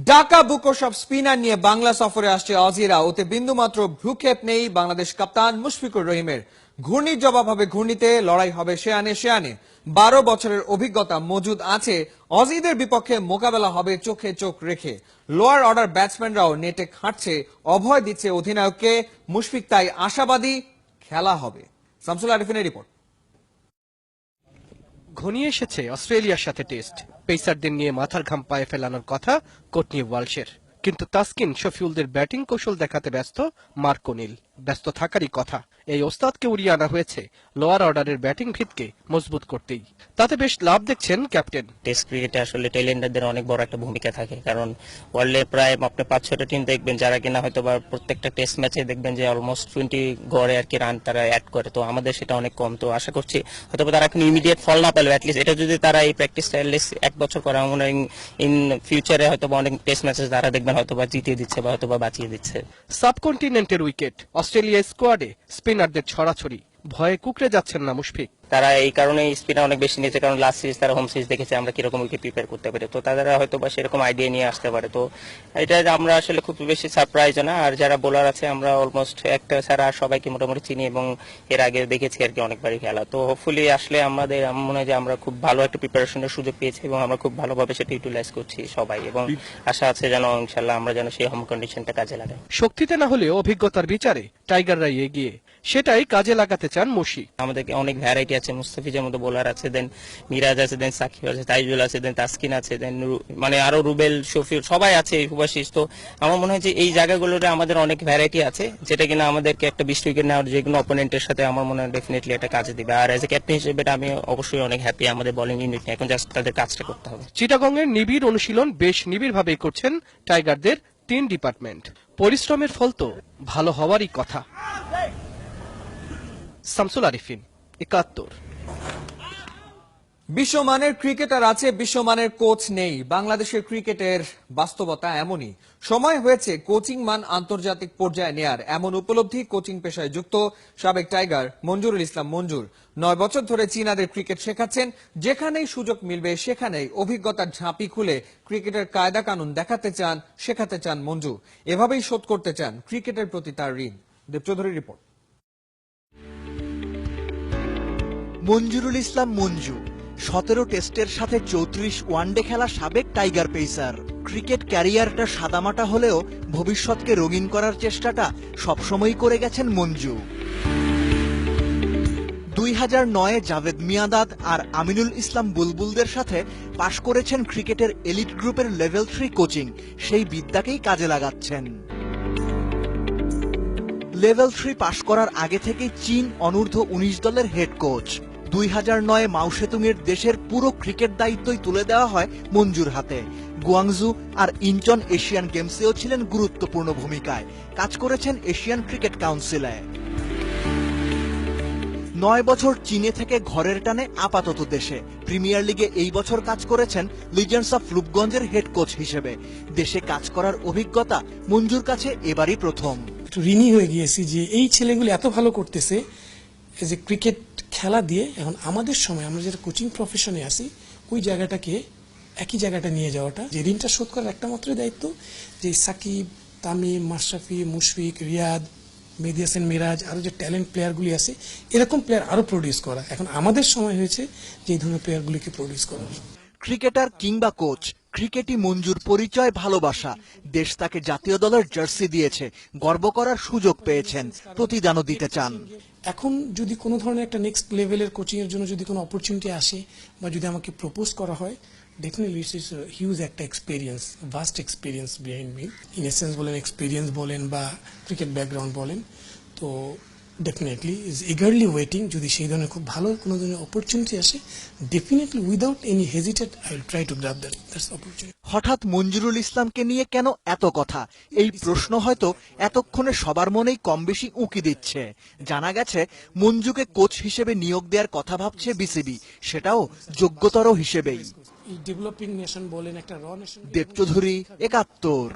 ঢাকা বুকো সব স্পিনার নিয়ে বাংলা সফরে আসছে অজিরা, ওতে বিন্দুমাত্র ভ্রুক্ষেপ নেই বাংলাদেশ কাপ্তান মুশফিকুর রহিমের। ঘূর্ণির জবাব হবে ঘূর্ণিতে, লড়াই হবে শেয়ানে শেয়ানে। 12 বছরের অভিজ্ঞতা মজুদ আছে, অজিদের বিপক্ষে মোকাবেলা হবে চোখে চোখ রেখে। লোয়ার অর্ডার ব্যাটসম্যানরাও নেটে খাটছে, অভয় দিচ্ছে অধিনায়ককে। মুশফিক তাই আশাবাদী, খেলা হবে। শামসুল আরিফিনের রিপোর্ট। ঘনিয়ে এসেছে অস্ট্রেলিয়ার সাথে টেস্ট। পেসারদের নিয়ে মাথার ঘাম পায়ে ফেলানোর কথা কোটনি ওয়ালশের, কিন্তু তাসকিন শফিউলদের ব্যাটিং কৌশল দেখাতে ব্যস্ত মার্কো নিল। ব্যস্ত থাকারই কথা। এই ওস্তাদকে উড়িয়ে আনা হয়েছে লোয়ার অর্ডারের ব্যাটিং ভিতকে মজবুত করতেই। তাতে বেশ লাভ দেখছেন ক্যাপ্টেন। টেস্ট ক্রিকেটে আসলে টেলেন্ডারদের অনেক বড় একটা ভূমিকা থাকে, কারণ ওয়ার্ল্ডে প্রায় আপনি 5-6টা টিম দেখবেন যারা কিনা হয়তো বা প্রত্যেকটা টেস্ট ম্যাচে দেখবেন যে অলমোস্ট 20 গড়ে আর কি রান তারা অ্যাড করে। তো আমাদের সেটা অনেক কম। তো আশা করছি হয়তো তারা এখন ইমিডিয়েট ফল না পেলেও অ্যাটলিস্ট এটা যদি তারা এই প্র্যাকটিসটা অ্যাটলিস্ট 1 বছর করে, আমার মনে হয় ইন ফিউচারে হয়তো অনেক টেস্ট ম্যাচেস তারা দেখবেন হয়তো বা জিতিয়ে দিচ্ছে বা হয়তো বা বাঁচিয়ে দিচ্ছে। সাবকন্টিনেন্টের উইকেট, অস্ট্রেলিয়া স্কোয়াডে স্পিনারদের ছড়াছড়ি, ভয়ে কুকড়ে যাচ্ছেন না মুশফিক। তারা এই কারণে স্পিনার অনেক বেশি নিয়েছে, কারণ লাস্ট সিরিজ তারা হোম সিরিজ দেখেছে আমরা কিরকম উইকেট প্রিপেয়ার করতে পারি। তো তারা হয়তো বা সেরকম আইডিয়া নিয়ে আসতে পারে। তো এটা আমরা আসলে খুব বেশি সারপ্রাইজ না। আর যারা বোলার আছে আমরা অলমোস্ট একটা ছাড়া আর সবাইকে মোটামুটি চিনি এবং এর আগে দেখেছি আর কি অনেকবারই খেলা। তো হোপফুলি আসলে আমাদের আমার মনে হয় যে আমরা খুব ভালো একটা প্রিপারেশনের সুযোগ পেয়েছি এবং আমরা খুব ভালোভাবে সেটা ইউটিলাইজ করছি সবাই, এবং আশা আছে যেন ইনশাল্লাহ আমরা যেন সেই হোম কন্ডিশনটা কাজে লাগাই। শক্তিতে না হলেও অভিজ্ঞতার বিচারে টাইগাররাই এগিয়ে, সেটাই কাজে লাগাতে চান মুশি। আমাদেরকে অনেক ভ্যারাইটি আছে, মুস্তাফিজের মতো বোলার আছে, দেন মিরাজ আছে, দেন সাকিব আছে, তাইজুল আছে, দেন তাসকিন আছে, দেন মানে আরো রুবেল, শফিউল সবাই আছে, সুভাশিস। তো আমার মনে হয় যে এই জায়গাগুলোতে আমাদের অনেক ভ্যারাইটি আছে, যেটা কিনা আমাদেরকে একটা 20 উইকেট নেওয়ার যে কোনো অপোনেন্টের সাথে আমার মনে হয় ডেফিনেটলি এটা কাজে দিবে। আর এজ এ ক্যাপ্টেন হিসেবে আমি অবশ্যই অনেক হ্যাপি আমাদের বোলিং ইউনিট নিয়ে। এখন জাস্ট তাদের কাজটা করতে হবে। চিটাগংয়ের নিবিড় অনুশীলন বেশ নিবিড়ভাবেই করছেন টাইগারদের 3 ডিপার্টমেন্ট। পরিশ্রমের ফল তো ভালো হওয়ারই কথা। শামসুল আরিফিন, 71। বিশ্বমানের ক্রিকেটার আছে, বিশ্বমানের কোচ নেই। বাংলাদেশের ক্রিকেটের বাস্তবতা এমনই। সময় হয়েছে কোচিং মান আন্তর্জাতিক পর্যায়ে নেয়ার, এমন উপলব্ধি কোচিং পেশায় যুক্ত সাবেক টাইগার মঞ্জুরুল ইসলাম মঞ্জুর। 9 বছর ধরে চীনাদের ক্রিকেট শেখাচ্ছেন। যেখানেই সুযোগ মিলবে সেখানেই অভিজ্ঞতার ঝাঁপি খুলে ক্রিকেটের কায়দা কানুন দেখাতে চান, শেখাতে চান মঞ্জু। এভাবেই শোধ করতে চান ক্রিকেটের প্রতি তার ঋণ। দেবচৌধুরী রিপোর্ট। মঞ্জুরুল ইসলাম মঞ্জু 17 টেস্টের সাথে 34 ওয়ানডে খেলা সাবেক টাইগার পেসার। ক্রিকেট ক্যারিয়ারটা সাদামাটা হলেও ভবিষ্যৎকে রঙিন করার চেষ্টাটা সবসময়ই করে গেছেন মঞ্জু। 2009-এ জাভেদ মিয়াঁদাদ আর আমিনুল ইসলাম বুলবুলদের সাথে পাশ করেছেন ক্রিকেটের এলিট গ্রুপের লেভেল 3 কোচিং। সেই বিদ্যাকেই কাজে লাগাচ্ছেন। লেভেল 3 পাশ করার আগে থেকেই চীন অনূর্ধ্ব 19 দলের হেড কোচ। 2009-এ মাওসেতুংয়ের দেশের পুরো ক্রিকেট দায়িত্বই তুলে দেওয়া হয় মঞ্জুর হাতে। গুয়াংজু আর ইনচন এশিয়ান গেমসেও ছিলেন গুরুত্বপূর্ণ ভূমিকায়। কাজ করেছেন এশিয়ান ক্রিকেট কাউন্সিলে। 9 বছর চীনে থেকে ঘরের টানে আপাতত দেশে। প্রিমিয়ার লিগে এই বছর কাজ করেছেন লিজেন্ডস অফ রূপগঞ্জের হেড কোচ হিসেবে। দেশে কাজ করার অভিজ্ঞতা মঞ্জুর কাছে এবারই প্রথম। একটু ঋণী হয়ে গিয়েছি যে এই ছেলেগুলো এত ভালো করতেছে যে ক্রিকেট খেলা দিয়ে। এখন আমাদের সময় আমরা যেটা কোচিং প্রফেশনে আসি ওই জায়গাটাকে একই জায়গাটা নিয়ে যাওয়াটা, যে ঋণটা শোধ করার একটা মাত্র দায়িত্ব, যে সাকিব, তামিম, মাশরাফি, মুশফিক, রিয়াদ, মেহেদী হাসান মিরাজ, আরো যে ট্যালেন্ট প্লেয়ারগুলি আছে এরকম প্লেয়ার আরো প্রডিউস করা। এখন আমাদের সময় হয়েছে যে এই ধরনের প্লেয়ারগুলিকে প্রডিউস করা। ক্রিকেটার কিংবা কোচ, ক্রিকেটই মঞ্জুর পরিচয়, ভালোবাসা। দেশ তাকে জাতীয় দলের জার্সি দিয়েছে, গর্ব করার সুযোগ পেয়েছেন, প্রতিদানও দিতে চান। এখন যদি কোনো ধরনের একটা নেক্সট লেভেলের কোচিং এর জন্য যদি কোনো অপরচুনিটি আসে বা যদি আমাকে প্রপোজ করা হয়, ডেফিনেটলি ইটস হিউজ একটা experience, vast experience behind me. In essence বলেন, এক্সপিরিয়েন্স বলেন বা ক্রিকেট ব্যাকগ্রাউন্ড বলেন, তো ডেফিনেটলি ইজ ইগারলি ওয়েটিং। যদি সেই ধরনের খুব ভালো কোনো ধরনের অপরচুনিটি আসে, definitely without any hesitate I will try to grab that's opportunity. হঠাৎ মঞ্জুরুল ইসলামকে নিয়ে কেন এত কথা, এই প্রশ্ন হয়তো এতক্ষণে সবার মনেই কম বেশি উঁকি দিচ্ছে। জানা গেছে মঞ্জুকে কোচ হিসেবে নিয়োগ দেওয়ার কথা ভাবছে বিসিবি, সেটাও যোগ্যতর হিসেবেই। ডেভেলপিং নেশন বলেন, একটা র নেশন। দেবচৌধুরী, 71।